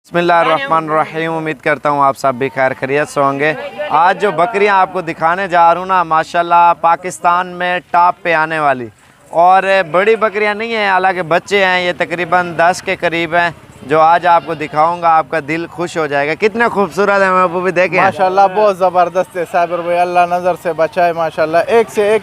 बिस्मिल्लाहिर्रहमानिर्रहीम। उम्मीद करता हूँ आप सब भी खैर खैरियत से होंगे। आज जो बकरियाँ आपको दिखाने जा रहा हूँ ना, माशाल्लाह पाकिस्तान में टॉप पे आने वाली और बड़ी बकरियाँ नहीं हैं, हालांकि बच्चे हैं, ये तकरीबन 10 के करीब हैं जो आज आपको दिखाऊंगा। आपका दिल खुश हो जाएगा। कितने खूबसूरत है, मैं वो भी देखें माशाल्लाह, बहुत ज़बरदस्त है साबिर भाई, अल्लाह नज़र से बचाए। माशाल्लाह एक से एक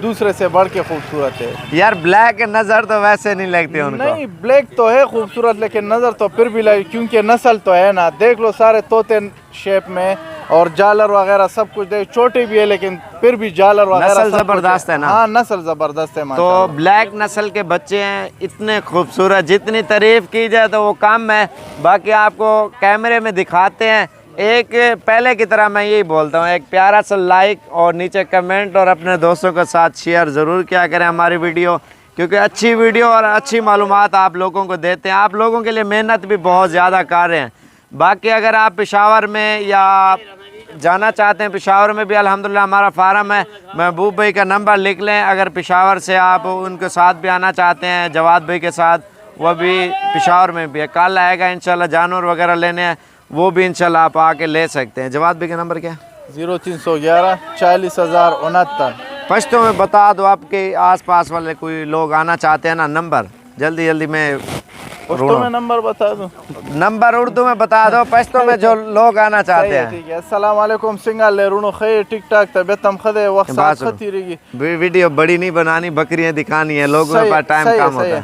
दूसरे से बढ़ के खूबसूरत है यार। ब्लैक नज़र तो वैसे नहीं लगती उनको। नहीं, ब्लैक तो है खूबसूरत, लेकिन नज़र तो फिर भी लगे, क्योंकि नस्ल तो है ना। देख लो सारे तोते शेप में और जालर वगैरह सब कुछ देख, छोटी भी है लेकिन फिर भी जालर वगैरह नस्ल ज़बरदस्त है ना। हाँ, नस्ल ज़बरदस्त है तो ब्लैक नस्ल के बच्चे हैं, इतने खूबसूरत, जितनी तारीफ़ की जाए तो वो कम है। बाकी आपको कैमरे में दिखाते हैं। एक पहले की तरह मैं यही बोलता हूँ, एक प्यारा सा लाइक और नीचे कमेंट और अपने दोस्तों के साथ शेयर ज़रूर किया करें हमारी वीडियो, क्योंकि अच्छी वीडियो और अच्छी मालूमात आप लोगों को देते हैं। आप लोगों के लिए मेहनत भी बहुत ज़्यादा कर रहे हैं। बाकी अगर आप पेशावर में या जाना चाहते हैं, पेशावर में भी अल्हम्दुलिल्लाह हमारा फार्म है। महबूब भाई का नंबर लिख लें। अगर पेशावर से आप उनके साथ भी आना चाहते हैं, जवाद भाई के साथ, वह भी पेशावर में भी है। कल आएगा इंशाल्लाह, जानवर वगैरह लेने हैं, वो भी इंशाल्लाह आप आके ले सकते हैं। जवाद भाई का नंबर क्या है? 0311 40,069। पश्तो में बता दो, आपके आसपास वाले कोई लोग आना चाहते हैं ना, नंबर जल्दी जल्दी में उर्दू में नंबर बता दो। नंबर उर्दू में बता दो, पश्तो में जो लोग आना चाहते हैं। ठीक है। अस्सलाम वालेकुम सिंगाल ले रुनो खैर ठीक ठाक तबीयत हम खदे वक्त साथ खती रहेगी। वीडियो बड़ी नहीं बनानी, बकरियां दिखानी है, लोगों के पास टाइम कम होता है।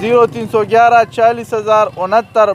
0311 40,069،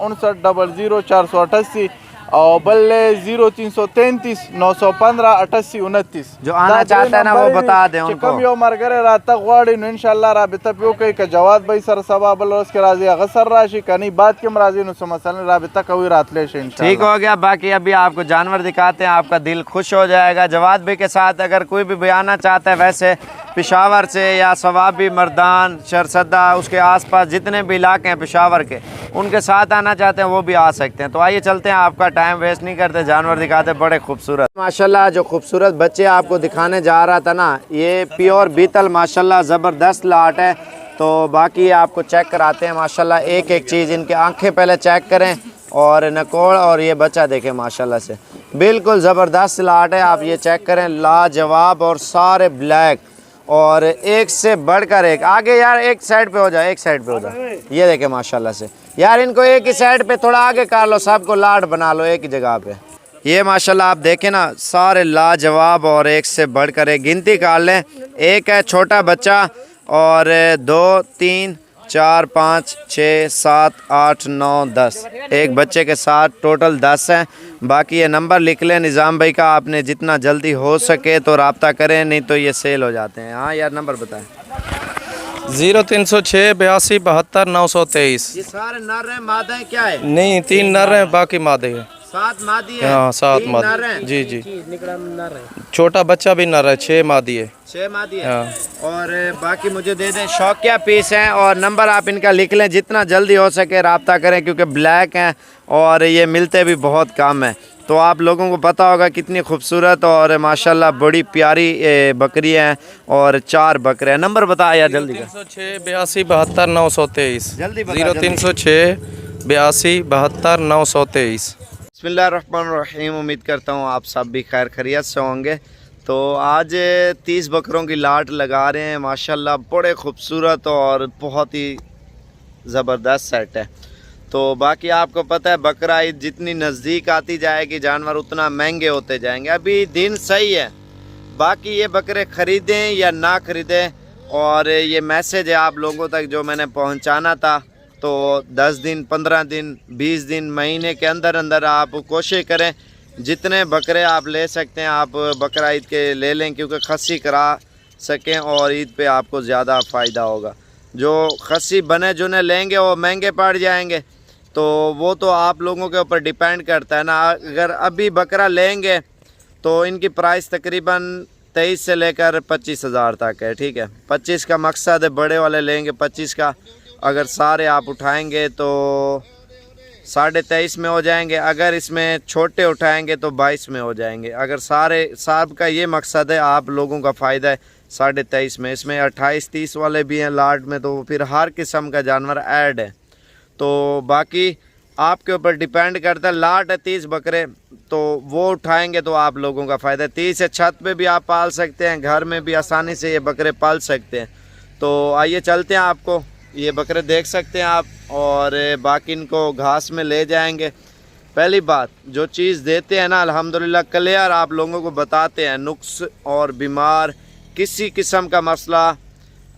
59 00 488 और बल्ले 0333 915 88 29। जो आना चाहता है ना वो बता दें उनको। कम यो मरगरे रात गवाड़ी नो इंशाल्लाह राबिता पियो कई का जवाद भाई सर सबा बल उसके राजी अगसर राशि कनी बात के मराजी नो समसन राबिता कभी रात ले इंशाल्लाह। ठीक हो गया। बाकी अभी आपको जानवर दिखाते हैं, आपका दिल खुश हो जाएगा। जवाद भाई के साथ अगर कोई भी आना चाहता है, वैसे पेशावर से या सवाबी, मर्दान, शरसदा, उसके आसपास जितने भी इलाके हैं पेशावर के, उनके साथ आना चाहते हैं वो भी आ सकते हैं। तो आइए चलते हैं, आपका टाइम वेस्ट नहीं करते, जानवर दिखाते। बड़े खूबसूरत माशाल्लाह जो खूबसूरत बच्चे आपको दिखाने जा रहा था ना, ये प्योर बीतल माशाल्लाह ज़बरदस्त लाट है। तो बाकी आपको चेक कराते हैं माशाल्लाह एक एक चीज़। इनके आँखें पहले चेक करें और नकोड़ और ये बच्चा देखें माशाल्लाह से बिल्कुल ज़बरदस्त लाट है। आप ये चेक करें, लाजवाब और सारे ब्लैक और एक से बढ़कर एक। आगे यार एक साइड पे हो जाए, एक साइड पे हो जाए। ये देखे माशाल्लाह से यार, इनको एक ही साइड पे थोड़ा आगे कर लो, सबको लाड बना लो एक ही जगह पे। ये माशाल्लाह आप देखें ना, सारे लाजवाब और एक से बढ़कर एक। गिनती कर लें, एक है छोटा बच्चा और 2 3 4 5 6 7 8 9 10, एक बच्चे के साथ टोटल 10 हैं। बाकी ये नंबर लिख लें निज़ाम भाई का, आपने जितना जल्दी हो सके तो रब्ता करें, नहीं तो ये सेल हो जाते हैं। हाँ यार नंबर बताएं। 0306 82 72 923। ये सारे नर हैं, मादा हैं, क्या है? नहीं, 3 नर हैं, बाकी मादे हैं। 7 मादी है? हाँ 7 मादे। जी जी, छोटा बच्चा भी नर है, 6 मादी है। 6 मादी है। हाँ। और बाकी मुझे दे दें, शौकिया पीस हैं और नंबर आप इनका लिख लें, जितना जल्दी हो सके रब्ता करें, क्योंकि ब्लैक हैं और ये मिलते भी बहुत कम हैं। तो आप लोगों को पता होगा कितनी खूबसूरत और माशाल्लाह बड़ी प्यारी बकरी हैं और 4 बकरे हैं। नंबर बताया यार जल्दी का। 0306 82 72 923। जल्दी 0306 82 72 923। बिस्मिल्लाहिर्रहमानिर्रहीम। उम्मीद करता हूँ आप सब भी खैर खैरियत से होंगे। तो आज 30 बकरों की लाट लगा रहे हैं माशाल्लाह, बड़े खूबसूरत और बहुत ही ज़बरदस्त सेट है। तो बाकी आपको पता है बकरा ईद जितनी नज़दीक आती जाएगी जानवर उतना महंगे होते जाएंगे। अभी दिन सही है, बाकी ये बकरे ख़रीदें या ना ख़रीदें, और ये मैसेज है आप लोगों तक जो मैंने पहुंचाना था। तो 10 दिन 15 दिन 20 दिन महीने के अंदर अंदर आप कोशिश करें, जितने बकरे आप ले सकते हैं आप बकरा ईद के ले लें, क्योंकि खस्सी करा सकें और ईद पे आपको ज़्यादा फ़ायदा होगा। जो खस्सी बने जुने लेंगे वो महंगे पड़ जाएंगे, तो वो तो आप लोगों के ऊपर डिपेंड करता है ना। अगर अभी बकरा लेंगे तो इनकी प्राइस तकरीबन 23 से लेकर 25,000 तक है, ठीक है। 25 का मकसद है, बड़े वाले लेंगे 25 का, अगर सारे आप उठाएंगे तो 23.5 में हो जाएंगे, अगर इसमें छोटे उठाएंगे तो 22 में हो जाएंगे। अगर सारे साहब का ये मकसद है आप लोगों का फ़ायदा है 23.5 में, इसमें 28-30 वाले भी हैं लाट में, तो फिर हर किस्म का जानवर ऐड है। तो बाकी आपके ऊपर डिपेंड करता है। लाट है 30 बकरे, तो वो उठाएंगे तो आप लोगों का फ़ायदा है। 30 है, छत पे भी आप पाल सकते हैं, घर में भी आसानी से ये बकरे पाल सकते हैं। तो आइए चलते हैं, आपको ये बकरे देख सकते हैं आप, और बाकी इनको घास में ले जाएंगे। पहली बात, जो चीज़ देते हैं ना अल्हम्दुलिल्लाह क्लियर आप लोगों को बताते हैं। नुक्स और बीमार किसी किस्म का मसला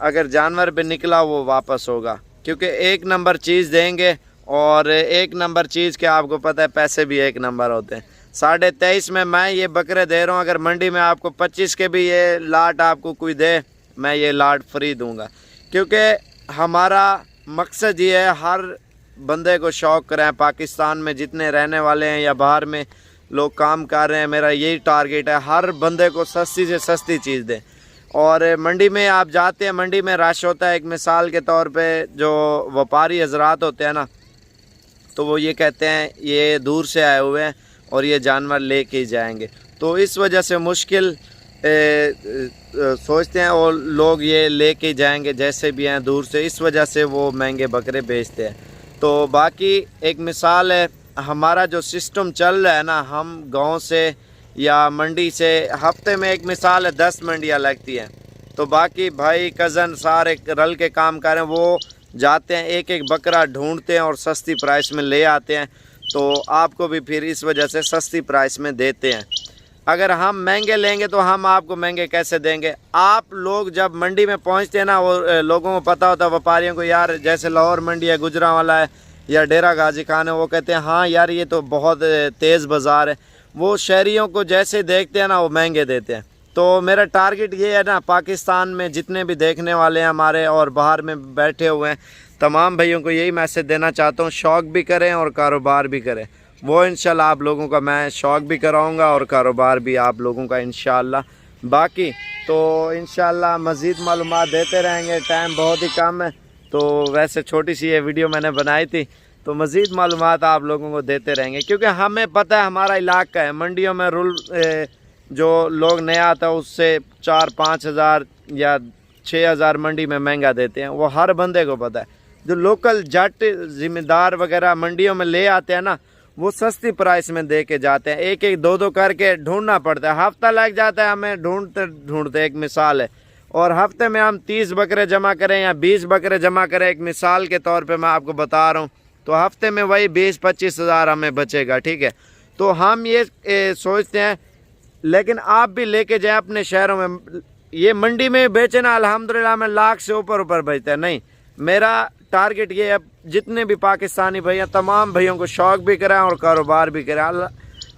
अगर जानवर पे निकला वो वापस होगा, क्योंकि एक नंबर चीज़ देंगे, और एक नंबर चीज़ के आपको पता है पैसे भी एक नंबर होते हैं। 23.5 में मैं ये बकरे दे रहा हूँ, अगर मंडी में आपको 25 के भी ये लाट आपको कोई दे, मैं ये लाट फ्री दूंगा, क्योंकि हमारा मकसद ये है हर बंदे को शौक़ करें। पाकिस्तान में जितने रहने वाले हैं या बाहर में लोग काम कर रहे हैं, मेरा यही टारगेट है, हर बंदे को सस्ती से सस्ती चीज़ दें। और मंडी में आप जाते हैं, मंडी में रश होता है। एक मिसाल के तौर पे जो व्यापारी हजरात होते हैं ना, तो वो ये कहते हैं ये दूर से आए हुए हैं और ये जानवर ले के ही जाएंगे, तो इस वजह से मुश्किल सोचते हैं और लोग ये ले के जाएंगे जैसे भी हैं दूर से, इस वजह से वो महंगे बकरे बेचते हैं। तो बाकी एक मिसाल है, हमारा जो सिस्टम चल रहा है ना, हम गांव से या मंडी से हफ्ते में एक मिसाल है 10 मंडियाँ लगती हैं, तो बाकी भाई कज़न सारे रल के काम कर रहे हैं, वो जाते हैं एक एक बकरा ढूंढते हैं और सस्ती प्राइस में ले आते हैं, तो आपको भी फिर इस वजह से सस्ती प्राइस में देते हैं। अगर हम महंगे लेंगे तो हम आपको महंगे कैसे देंगे? आप लोग जब मंडी में पहुंचते हैं ना, वो लोगों को पता होता है, व्यापारियों को, यार जैसे लाहौर मंडी है, गुजरांवाला है या डेरा गाजी खान है, वो कहते हैं हाँ यार ये तो बहुत तेज़ बाज़ार है। वो शहरियों को जैसे देखते हैं ना वो महंगे देते हैं। तो मेरा टारगेट ये है ना, पाकिस्तान में जितने भी देखने वाले हैं हमारे और बाहर में बैठे हुए हैं, तमाम भाइयों को यही मैसेज देना चाहता हूँ, शौक़ भी करें और कारोबार भी करें। वो इंशाल्लाह आप लोगों का मैं शौक़ भी कराऊंगा और कारोबार भी आप लोगों का इंशाल्लाह। बाकी तो इंशाल्लाह मज़ीद मालूमात देते रहेंगे, टाइम बहुत ही कम है, तो वैसे छोटी सी ये वीडियो मैंने बनाई थी, तो मज़ीद मालूमात आप लोगों को देते रहेंगे, क्योंकि हमें पता है हमारा इलाका है, मंडियों में रूल जो लोग नया आता है उससे 4-5 हज़ार या 6 हज़ार मंडी में महंगा देते हैं, वो हर बंदे को पता है। जो लोकल जट ज़िम्मेदार वगैरह मंडियों में ले आते हैं ना, वो सस्ती प्राइस में दे के जाते हैं, एक एक दो करके ढूंढना पड़ता है, हफ्ता लग जाता है हमें ढूंढते ढूंढते। एक मिसाल है, और हफ्ते में हम 30 बकरे जमा करें या 20 बकरे जमा करें, एक मिसाल के तौर पे मैं आपको बता रहा हूँ, तो हफ्ते में वही 20-25 हज़ार हमें बचेगा, ठीक है। तो हम ये सोचते हैं, लेकिन आप भी लेके जाएं अपने शहरों में, ये मंडी में बेचे ना अल्हम्दुलिल्लाह में लाख से ऊपर बेचते हैं। नहीं, मेरा टारगेट ये है जितने भी पाकिस्तानी भैया, तमाम भैयों को शौक़ भी कराएं और कारोबार भी कराएं।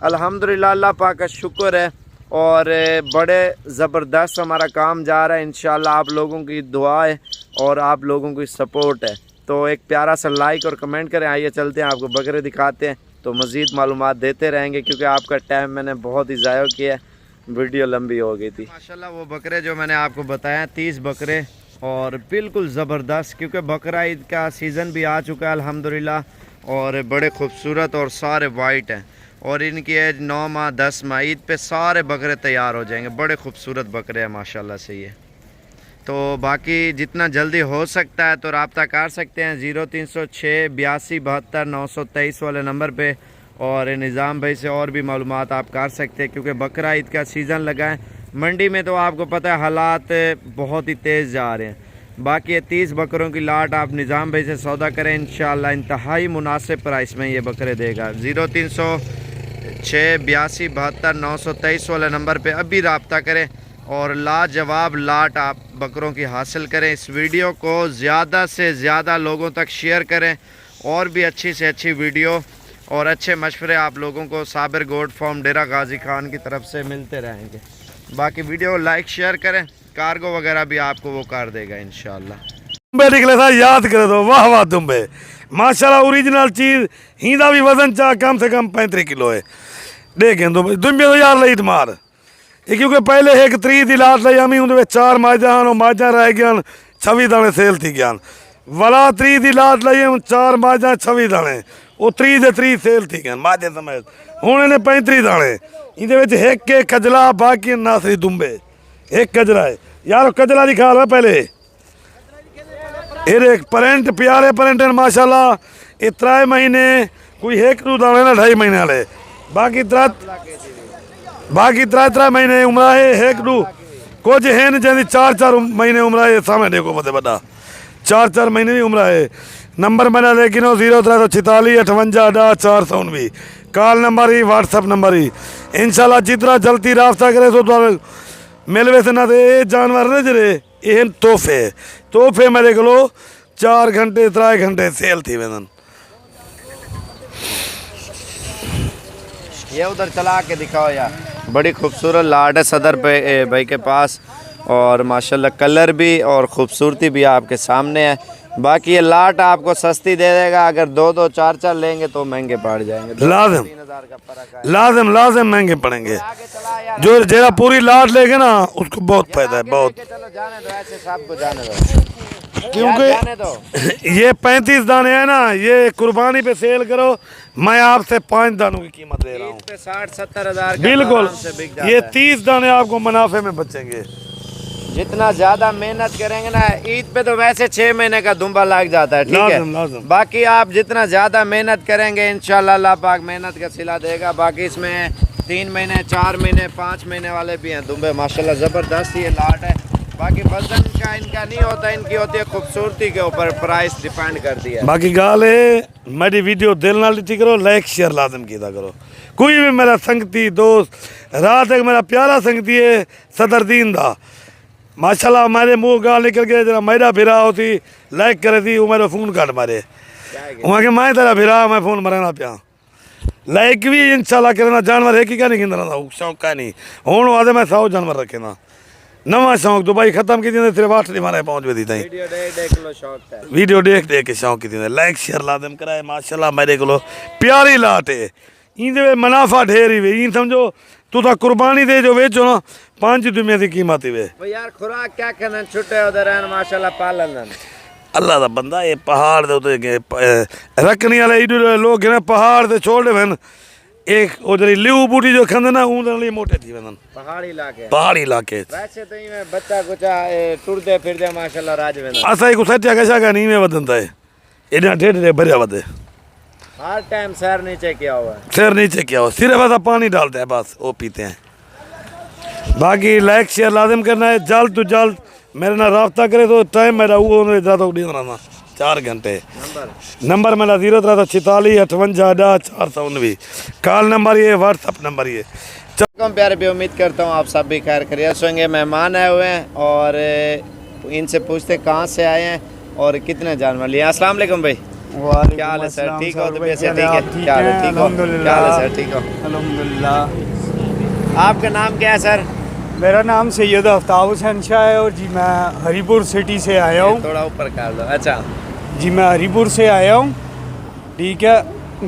अल्हम्दुलिल्लाह अल्लाह पाक का शुक्र है, और बड़े ज़बरदस्त हमारा काम जा रहा है। इंशाल्लाह आप लोगों की दुआ है और आप लोगों की सपोर्ट है, तो एक प्यारा सा लाइक और कमेंट करें। आइए चलते हैं, आपको बकरे दिखाते हैं, तो मज़ीद मालूमात देते रहेंगे, क्योंकि आपका टाइम मैंने बहुत ही ज़ाया किया, वीडियो लंबी हो गई थी। माशाल्लाह वो बकरे जो मैंने आपको बताया 30 बकरे, और बिल्कुल ज़बरदस्त, क्योंकि बकरा ईद का सीज़न भी आ चुका है अल्हम्दुलिल्लाह, और बड़े खूबसूरत और सारे वाइट हैं, और इनकी एज 9 माह 10 माह, ईद पे सारे बकरे तैयार हो जाएंगे। बड़े खूबसूरत बकरे हैं माशाल्लाह से ये। तो बाकी जितना जल्दी हो सकता है तो रब्ता कर सकते हैं 0306 82 72 923 वाले नंबर पे, और निज़ाम भाई से और भी मालूमात आप कर सकते हैं, क्योंकि बकरा ईद का सीज़न लगा है। मंडी में तो आपको पता है हालात बहुत ही तेज़ जा रहे हैं। बाकी ये 30 बकरों की लाट आप निज़ाम भाई से सौदा करें, इंशाल्लाह इंतहाई मुनासिब प्राइस में ये बकरे देगा। 0306 82 72 923 वाले नंबर पे अभी रब्ता करें और लाजवाब लाट आप बकरों की हासिल करें। इस वीडियो को ज़्यादा से ज़्यादा लोगों तक शेयर करें, और भी अच्छी से अच्छी वीडियो और अच्छे मशवरे आप लोगों को साबिर गोट फार्म डेरा गाजी खान की तरफ से मिलते रहेंगे। बाकी वीडियो लाइक शेयर करें। कार्गो वगैरह भी आपको वो कर देगा इंशाल्लाह। दुम्बे निकले था, याद करे तो वाह वाह दुम्बे माशाल्लाह ओरिजिनल चीज। हिंदा भी वजन चा कम से कम 35 किलो है। देखें दुम्बे तो यार लईट मार ये, क्योंकि पहले एक 3 दी लाट लाई अमी उनमें 4 माजा और माजा रह गया 26 दाने सेल थी गया वाला 3 दी लाट लाई 4 माजा 26 दाने वो 3 दे 3 सेल थी गया माजे समेत। हुण इन्हें 35 दाने इहदे एक कजला बाकी नासरी दुम्बे एक कजरा है यार। कजला दिखा रहा पहले ये पेरेंट प्यारे पेरेंट माशाल्लाह। ये 3 महीने कोई एक दो दाने ना 2.5 महीने वाले बाकी 3 महीने उम्र है एक दो कुछ है न जैसे 4 महीने उम्र है सामने देखो बता बता 4 महीने की उम्र है। नंबर मेरा लेकिन 0346 58 419 कॉल नंबर ही व्हाट्सअप नंबर ही इंशाल्लाह जितना जल्दी रास्ता करे तो मिलवे से ना ये जानवर ने जरे ये तोहफे मेरे को 4 घंटे 3 घंटे सेल थी वेदन। ये उधर चला के दिखाओ यार, बड़ी खूबसूरत लाट है सदर पे भाई के पास और माशाल्लाह कलर भी और ख़ूबसूरती भी आपके सामने है। बाकी ये लाट आपको सस्ती दे देगा, अगर 2 4 लेंगे तो महंगे पड़ जाएंगे। लाजम 3,000 का फर्क है। लाजम महंगे पड़ेंगे। जो जरा पूरी लाट लेगा ना उसको बहुत फायदा है बहुत। चलो जाने दो, ऐसे सबको जाने दो क्योंकि ये 35 दाने है ना, ये कुर्बानी पे सेल करो मैं आपसे 5 दानों की कीमत दे रहा हूँ। 60-70 हज़ार बिल्कुल ये 30 दाने आपको मुनाफे में बचेंगे। जितना ज्यादा मेहनत करेंगे ना, ईद पे तो वैसे 6 महीने का दुम्बा लग जाता है, ठीक लाज़िम। है। बाकी आप जितना ज्यादा मेहनत करेंगे इंशाल्लाह अल्लाह पाक मेहनत का सिला देगा। बाकी इसमें 3 महीने 4 महीने 5 महीने वाले भी हैं दुम्बे माशाल्लाह जबरदस्त ये लाट है। बाकी वजन का इनका नहीं होता, इनकी होती है खूबसूरती के ऊपर प्राइस डिपेंड करती है। बाकी गाल है मेरी वीडियो दिल नाल दी करो, लाइक शेयर लाजम किया करो। कोई भी मेरा संगती दोस्त रात एक मेरा प्यारा संगती है सदरदीन दा माशाल्लाह मेरे मुंह गाल निकल के जरा मेरा फिरा होती लाइक करे थी वो मेरा फोन काट मारे वहाँ के मैं तेरा फिरा मैं फोन मरना पिया लाइक भी इंशाल्लाह करना। जानवर है कि क्या नहीं गिनना शौक का नहीं हूँ वादे मैं 100 जानवर रखे ना नवा शौक दुबई खत्म की थी सिर्फ 8 मारे पहुँच भी थी वीडियो देख के शौक की थी। लाइक शेयर लादम कराए माशाल्लाह मेरे को प्यारी लाट है इंदे मुनाफा ढेर ही वे समझो तू तो कुर्बानी दे जो बेचो ना 5 दुनिया की कीमत ही वे यार। खुराक क्या करना छुट्टे उधर माशाल्लाह पालन अल्लाह का बंदा ये पहाड़ दे उते रखने वाले इधर लोग ना पहाड़ दे छोड़ देन एक उधर लीव बूटी जो खंद ना उधर लिए मोटे थी वेन पहाड़ी इलाके वैसे तो ये बच्चा कुचा टुरदे फिरदे माशाल्लाह राज वेन असा ही कुछ कशा का नहीं में वदनता है इधर ढेर भरिया वदे हर टाइम सैर नीचे किया हुआ है। सैर नीचे किया हुआ सिर्फ ऐसा पानी डालते हैं बस वो पीते हैं। बाकी लाइक शेयर लाजिम करना है। जल्द तो जल्द मेरे ना रब्ता करे तो टाइम मेरा वो ज़्यादा देना 4 घंटे। नंबर मेरा 0346 58 419 कॉल नंबर ये व्हाट्सअप नंबर ये। चलो प्यारे भी उम्मीद करता हूँ आप सब भी खैर खैरियत से होंगे। मेहमान आए हुए हैं और इनसे पूछते कहाँ से आए हैं और कितने जानवर लिए। अस्सलाम वालेकुम भाई, क्या हाल है सर? ठीक हो? तबीयत से ठीक है? क्या हाल है? ठीक हो? क्या हाल है सर? ठीक हो? अल्हम्दुलिल्लाह। आपका नाम क्या है सर? मेरा नाम सैयद आफ्ताब हुसैन शाह है और जी मैं हरीपुर सिटी से आया हूँ। थोड़ा ऊपर कर लो। अच्छा जी मैं हरीपुर से आया हूँ, ठीक है।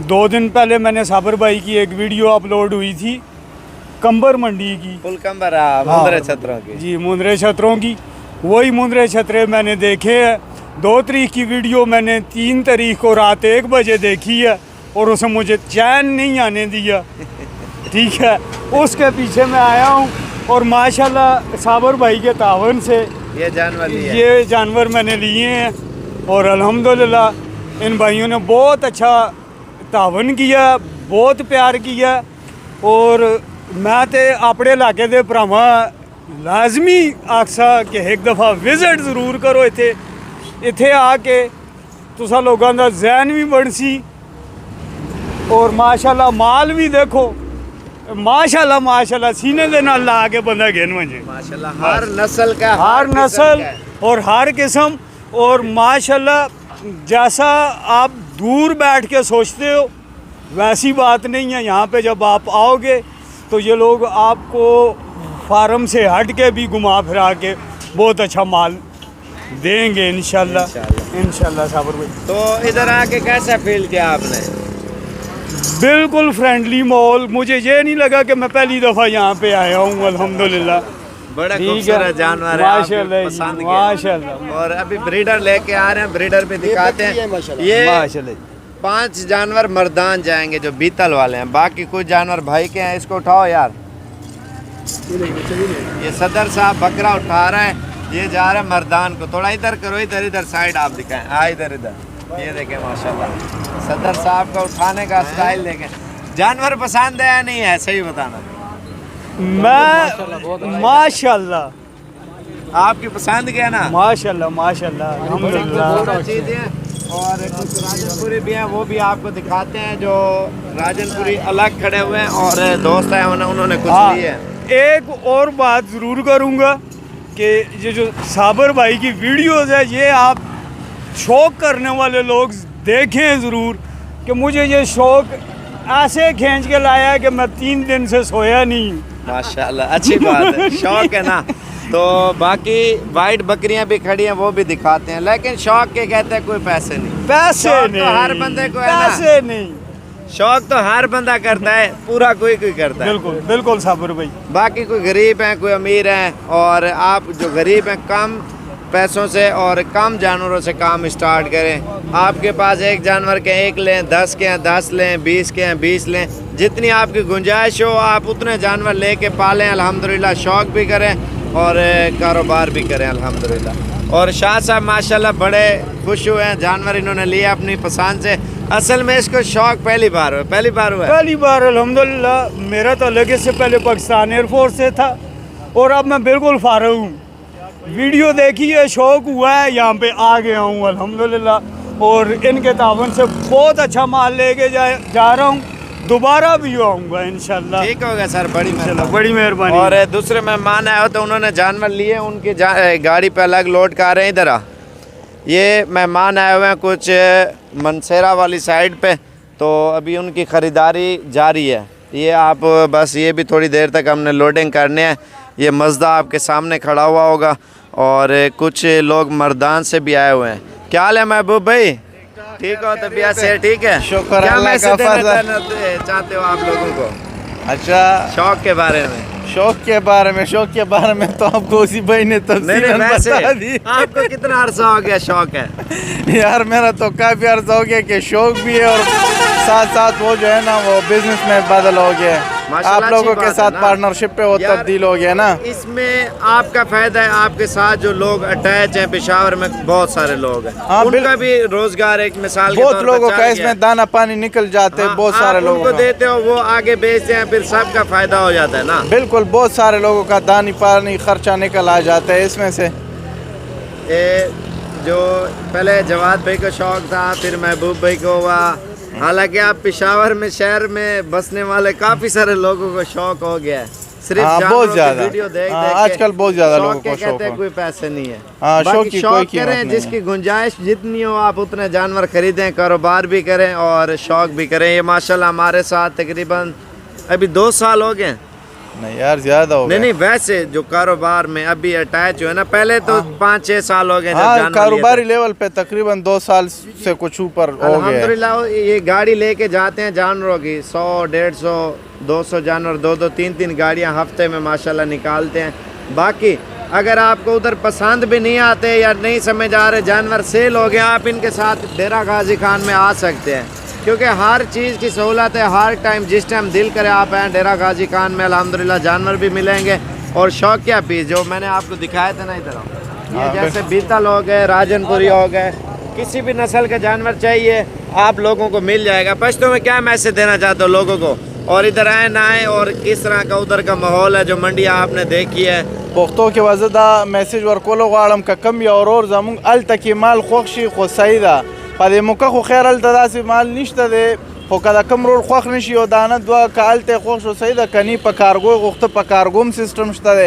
2 दिन पहले मैंने साबर भाई की एक वीडियो अपलोड हुई थी कंबर मंडी की, फुल कंबर मुंदरे छतरों की। जी मुंदरे छतरों की, वही मुंदरे छतरे मैंने देखे हैं। 2 तारीख की वीडियो मैंने 3 तारीख को रात 1 बजे देखी है और उसने मुझे चैन नहीं आने दिया, ठीक है। उसके पीछे मैं आया हूँ और माशाल्लाह साबर भाई के तावन से ये जानवर मैंने लिए हैं और अल्हम्दुलिल्लाह इन भाइयों ने बहुत अच्छा तावन किया, बहुत प्यार किया। और मैं तो अपने इलाके के भरावां लाजमी आखसा कि एक दफ़ा विजिट ज़रूर करो इत्थे आके तुसा लोगों का जहन भी बनसी और माशाल्लाह माल भी देखो माशाल्लाह सीने दे नाल ला के बंदा गिन मंजे माशाल्लाह हर नस्ल का हर नस्ल और हर किस्म। और माशाल्लाह जैसा आप दूर बैठ के सोचते हो वैसी बात नहीं है। यहाँ पे जब आप आओगे तो ये लोग आपको फार्म से हट के भी घुमा फिरा के बहुत अच्छा माल देंगे इंशाल्लाह साबर भाई। तो इधर आके कैसा फील किया आपने? बिल्कुल फ्रेंडली माहौल, मुझे ये नहीं लगा कि मैं पहली दफ़ा यहाँ पे आया हूँ। अल्हम्दुलिल्लाह बड़ा ठीक है। खूबसूरत जानवर है, आपको माशाल्लाह जी, पसंद किया। माशाल्लाह। और अभी ब्रीडर लेके आ रहे हैं, ब्रीडर भी दिखाते हैं। ये माशाल्लाह 5 जानवर मर्दान जाएंगे जो बीतल वाले हैं, बाकी कुछ जानवर भाई के हैं। इसको उठाओ यार। ये सदर साहब बकरा उठा रहा है, ये जा रहा है मर्दान को। थोड़ा इधर करो, इधर साइड आप दिखाएं। हाँ इधर ये देखें माशाल्लाह सदर साहब का उठाने का स्टाइल देखें। जानवर पसंद है या नहीं है, सही बताना। मैं माशाल्लाह आपकी पसंद के है ना? माशाल्लाह खूबसूरत चीज़ें हैं। और कुछ राजनपुरी भी हैं, वो भी आपको दिखाते हैं। जो राजनपुरी अलग खड़े हुए हैं और दोस्त हैं उन्होंने कुछ हाँ, लिए हैं। एक और बात ज़रूर करूँगा कि ये जो साबर भाई की वीडियोज़ है, ये आप शौक़ करने वाले लोग देखें ज़रूर। कि मुझे ये शौक़ ऐसे खींच के लाया है कि मैं 3 दिन से सोया नहीं। माशाल्लाह अच्छी बात है, शौक है ना। तो बाकी वाइट बकरियां भी खड़ी हैं, वो भी दिखाते हैं। लेकिन शौक के कहते हैं कोई पैसे नहीं। पैसे शौक नहीं, तो हर बंदे को है ना। पैसे नहीं, शौक तो हर बंदा करता है, पूरा कोई करता है। बिल्कुल बिल्कुल साबर भाई। बाकी कोई गरीब हैं, कोई अमीर हैं। और आप जो गरीब हैं, कम पैसों से और कम जानवरों से काम स्टार्ट करें। आपके पास एक जानवर के 1 लें, 10 के हैं 10 लें, 20 के हैं 20 लें। जितनी आपकी गुंजाइश हो आप उतने जानवर लेके पालें अल्हम्दुलिल्लाह। शौक़ भी करें और कारोबार भी करें अल्हम्दुलिल्लाह। और शाह साहब माशाल्लाह बड़े खुश हुए हैं, जानवर इन्होंने लिया अपनी पसंद से। असल में इसको शौक़ पहली बार हुआ है। पहली बार अल्हम्दुलिल्लाह। मेरा तो लगे से पहले पाकिस्तान एयरफोर्स से था और अब मैं बिल्कुल फारग हूँ। वीडियो देखी है, शौक़ हुआ है, यहाँ पे आ गया हूँ अल्हम्दुलिल्लाह। और इनके तावन से बहुत अच्छा माल लेके जा रहा हूँ। दोबारा भी आऊँगा इंशाल्लाह। ठीक हो गया सर, बड़ी मेहरबानी। और दूसरे मेहमान आए हो तो उन्होंने जानवर लिए, उनकी गाड़ी पे अलग लोड कर रहे हैं। इधर आ, ये मेहमान आए हुए हैं कुछ मनसेरा वाली साइड पे, तो अभी उनकी ख़रीदारी जारी है। ये आप बस ये भी थोड़ी देर तक हमने लोडिंग करने हैं। ये मज़दा आपके सामने खड़ा हुआ होगा। और कुछ लोग मर्दान से भी आए हुए हैं। क्या हाल है महबूब भाई? ठीक हो तबीयत से? ठीक है, शुक्र क्या अल्लाह मैसेज का देना फजल। चाहते हो आप लोगों को अच्छा, शौक़ के बारे में? शौक के बारे में तो आपको उसी भाई ने तफसीलन बता दी। आपको कितना अरसा हो गया शौक है? यार मेरा तो काफ़ी अर्जा हो गया कि शौक भी है और साथ साथ वो जो है ना वो बिजनेस में बदल हो गया। आप लोगों के साथ पार्टनरशिप पे वो तब्दील हो गया ना। इसमें आपका फायदा है, आपके साथ जो लोग अटैच हैं पेशावर में बहुत सारे लोग हैं। हाँ, उनका भी रोजगार एक मिसाल के बहुत तौर पर लोगों चल का गया। इसमें दाना पानी निकल जाते हैं। बहुत सारे लोगों को का देते हो, वो आगे बेचते हैं, फिर सबका फायदा हो जाता है ना। बिल्कुल, बहुत सारे लोगों का दानी पानी खर्चा निकल आ जाता है इसमें से। जो पहले जवाद भाई को शौक था, फिर महबूब भाई को हुआ। हालांकि आप पेशावर में शहर में बसने वाले काफी सारे लोगों को शौक हो गया है सिर्फ बहुत ज्यादा वीडियो देख आजकल बहुत ज्यादा लोगों को कहते हैं कोई पैसे नहीं है। शौक की कोई कीमत नहीं है। जिसकी गुंजाइश जितनी हो आप उतने जानवर खरीदें, कारोबार भी करें और शौक भी करें। ये माशाल्लाह हमारे साथ तकरीबन अभी 2 साल हो गए। नहीं यार ज्यादा हो गया। नहीं वैसे जो कारोबार में अभी अटैच हुए ना, पहले तो 5-6 साल हो गए। हाँ, कारोबारी लेवल पे तकरीबन 2 साल से कुछ ऊपर हो गए। अल्हम्दुलिल्लाह ये गाड़ी लेके जाते हैं जानवरों की 100, 150, 200 जानवर, 2-2, 3-3 गाड़ियाँ हफ्ते में माशाल्लाह निकालते हैं। बाकी अगर आपको उधर पसंद भी नहीं आते या नहीं समझ आ रहे, जानवर सेल हो गया, आप इनके साथ डेरा गाजी खान में आ सकते हैं क्योंकि हर चीज़ की सहूलत है। हर टाइम जिस टाइम दिल करे आप आएँ डेरा गाजी खान में, अल्हम्दुलिल्लाह जानवर भी मिलेंगे। और शौकिया पीस जो मैंने आपको दिखाए थे ना, इधर ये जैसे बीतल हो गए, राजनपुरी हो गए, किसी भी नस्ल का जानवर चाहिए आप लोगों को मिल जाएगा। पश्तो में क्या मैसेज देना चाहते हो लोगों को, और इधर आए ना आए, और किस तरह का उधर का माहौल है जो मंडी आपने देखी है? पख्तो के वजह दा मैसेज वर्कोलो गाड़म का कम या और जमुंग अल तक माल खोखशी खो सही दा पदे मुका खो खैर अल तदासी माल निश्ता दे खो कदा कम रोड खोख नशी ओ दाना दुआ का अल ते खोख सही दा कनी पकारगो गोख्त पकारगोम सिस्टम शता दे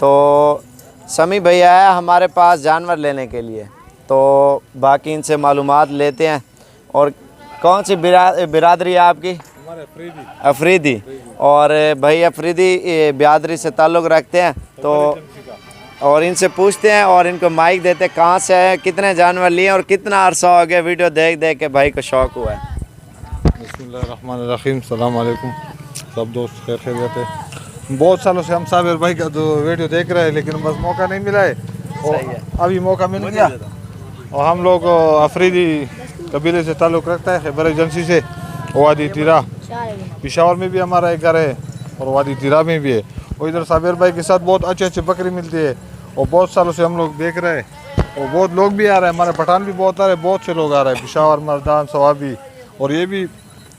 तो समी भैया है हमारे पास जानवर लेने के लिए, तो बाकी इनसे मालूमात लेते हैं। और कौन सी बिरादरी है आपकी? अफरीदी। और भाई अफरीदी बिरादरी से ताल्लुक़ रखते हैं, तो और इनसे पूछते हैं और इनको माइक देते हैं कहाँ से है, कितने जानवर लिए और कितना अरसा हो गया वीडियो देख देख के भाई को शौक़ हुआ है। बिस्मिल्लाहिर्रहमानिर्रहीम, सलाम अलैकुम सब दोस्त, खैर खैरियत है। बहुत सालों से हम साबिर भाई का तो वीडियो देख रहे हैं लेकिन बस मौका नहीं मिला है और अभी मौका मिल गया। और हम लोग अफरीदी कबीले से ताल्लुक़ रखता है, खैबर एजेंसी से। वादी तिरा पिशावर में भी हमारा एक घर है और वादी तिरा में भी है। और इधर साबिर भाई के साथ बहुत अच्छी अच्छी बकरी मिलती है और बहुत सालों से हम लोग देख रहे हैं और बहुत लोग भी आ रहे हैं, हमारे पठान भी बहुत आ रहे हैं, बहुत से लोग आ रहे हैं, पिशावर, मर्दान, सवाबी। और ये भी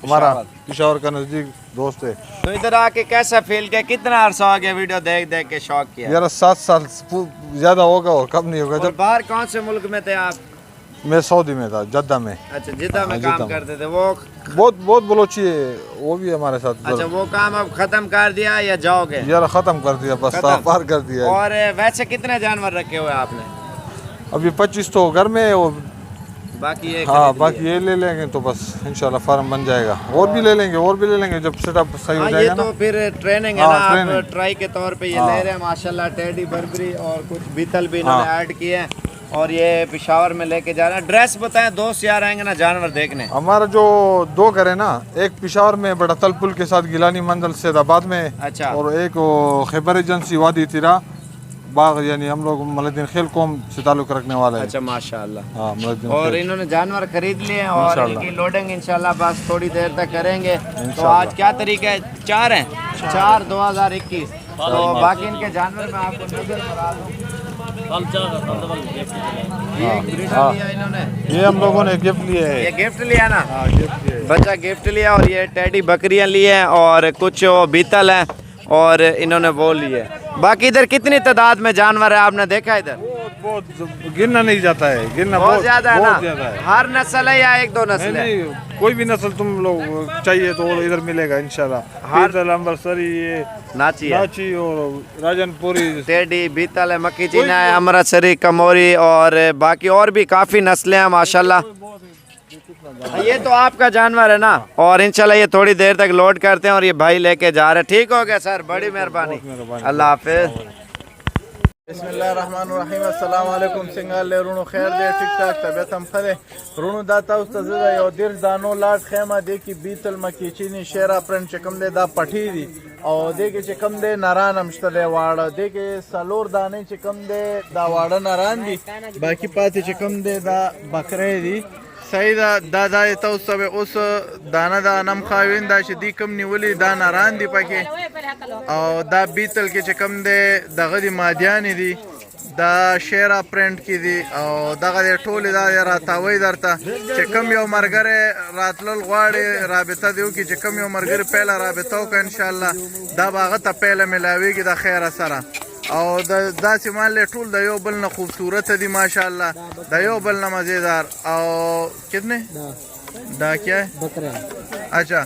हमारा पिशावर का नज़दीक दोस्त है। तो इधर आके कैसा फील किया, कितना अरसा हो गया वीडियो देख देख के शौक किया? यार 7 साल ज़्यादा होगा और कम नहीं होगा। जब बाहर कौन से मुल्क में थे आप? मैं सऊदी में था, जद्दा में। अच्छा, जिद्दा में काम करते थे। वो बहुत बलोची है, वो भी हमारे साथ। अच्छा, वो काम अब खत्म कर दिया या जाओगे? यार खत्म कर दिया, बस पार कर दिया। और वैसे कितने जानवर रखे हुए आपने? अभी 25 तो घर में है और बाकी ये बाकी ये ले लेंगे तो बस इंशाल्लाह फार्म बन जाएगा। और भी ले लेंगे जब सेटअप सही हो जाएगा। ये तो फिर ट्रेनिंग है ना, आप ट्राई के तौर पे ये ले रहे हैं। माशाल्लाह टेडी, बर्बरी और कुछ बीतल भी इन्होंने ऐड किए हैं और ये पिशावर में लेके जा रहे हैं। ड्रेस बताएं, दोस्त यार आएंगे ना जानवर देखने। हमारा जो 2 घर है ना, एक पिशावर में बड़ा तलपुल के साथ गिलानी मंजिल सैदाबाद में। अच्छा। और एक खैबर एजेंसी वादी तिरा बाग, यानी हम लोग मलद्दीन खेल कौम से ताल्लुक़ रखने वाला है। अच्छा, माशाल्लाह। हाँ, मलद्दीन। और इन्होंने जानवर खरीद लिए हैं और इनकी लोडिंग इंशाल्लाह बस थोड़ी देर तक करेंगे। तो आज क्या तारीख है? 4 है, 4 2021। तो बाकी इनके जानवर में आपको नजर करा दूं। ये लिया इन्होंने, ये हम लोगों ने गिफ्ट लिया है। ये गिफ्ट लिया ना? गिफ्ट लिया। बच्चा गिफ्ट लिया। और ये टेडी बकरियां लिए हैं और कुछ बीतल हैं और इन्होंने वो लिए। बाकी इधर कितनी तादाद में जानवर है आपने देखा? इधर बहुत गिनना नहीं जाता है, गिनना बहुत ज्यादा है ना? बहुत ज्यादा है। हर नस्ल है या 1-2 नस्ल है? नहीं, कोई भी नस्ल तुम लोग चाहिए तो इधर मिलेगा इंशाल्लाह। बीतल, अंबरसरी, ये नाची और राजनपुरी, टेडी, बीतल है, मक्की चीना है, अमृतसरी, कमोरी और बाकी और भी काफ़ी नस्लें हैं माशाल्लाह। ये तो आपका जानवर है ना? और इंशाल्लाह ये थोड़ी देर तक लोड करते हैं और ये भाई लेके जा रहे हैं। ठीक हो गया सर, बड़ी मेहरबानी, अल्लाह हाफिज। बिस्मिल्लाहिर्रहमानिर्रहीम। अस्सलाम वालेकुम। सिंगाल ले रुणो खैर दे, ठीक ठाक तबीयत हम खरे रुणो दाता उस तजदा यो दिर दानो लाट खेमा दे की बीतल मकी चीनी शेरा प्रिंट चकम दे दा पठी दी और दे के चकम दे नारान हमश्ता दे वाड़ा दे के सलोर दाने चकम दे दा वाड़ा नारान दी, बाकी पाते चकम दे दा बकरे दी। सही दा तो सब उस दाना दा नम खाविन दा शदी कम निवली दा नारान दी पाके और दा बीतल के चकम दे दगदी मादियानी दी दा शेरा प्रिंट की दी और दगदे टोली दा रातावई दरता चकम यो मरगरे रातलल गवाड़े राबता दियो की चकम यो मरगरे पहला राबता का इंशाल्लाह दा बागता पहला मिलावी की दा खैर सरा और दा सिमान ले टूल दा यो बल न खूबसूरत दी माशाल्लाह, दा यो बल न मज़ेदार। और कितने दा क्या है? बकरा। अच्छा,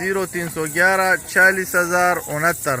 0311 40069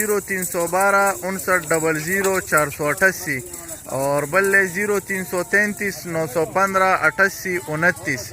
0312 5900 488 और बल्ले 0333 915 88 29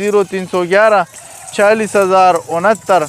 0311 40069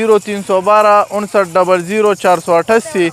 0312 5900 488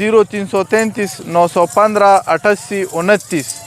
0333 915 88 29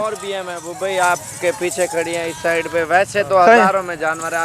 और भी है महबूब भाई आपके पीछे खड़ी हैं इस साइड पे वैसे तो हजारों में जानवर है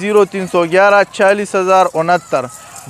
0311 40069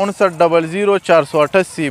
5900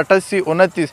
88 29